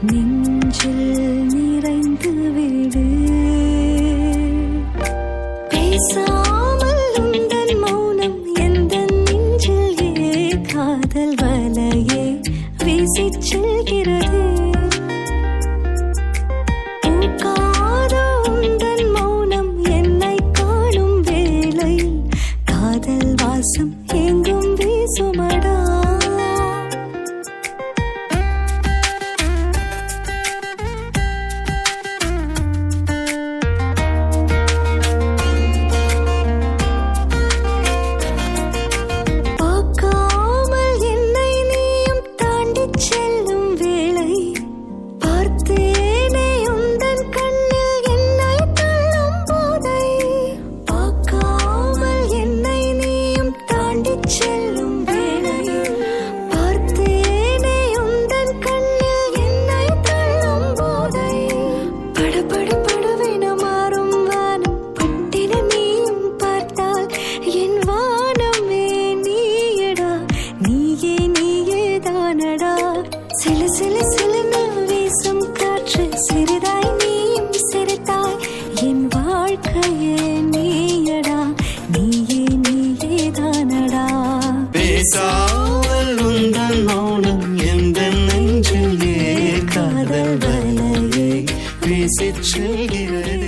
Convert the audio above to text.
நெஞ்சில் நிறைந்து விடு. பேசாமல் உந்தன் மௌனம் எந்தன் நெஞ்சில் காதல் வலையே வீசிச் செல்கிறது. பூக்காத உந்தன் மௌனம் என்னை காணும் வேளை காதல் வாசம் எங்கும் வீசுமடா. சில சில சிலன்னு வீசும் காற்று சிறிதாய் நீயும் சிரித்தாய். என் வாழ்க்கையே நீயடா, நீயே நீயே தானடா. பேசாமல் உந்தன் மௌனம் எந்தன் நெஞ்சில் காதல் வலையை வீசிச் செல்கிறது.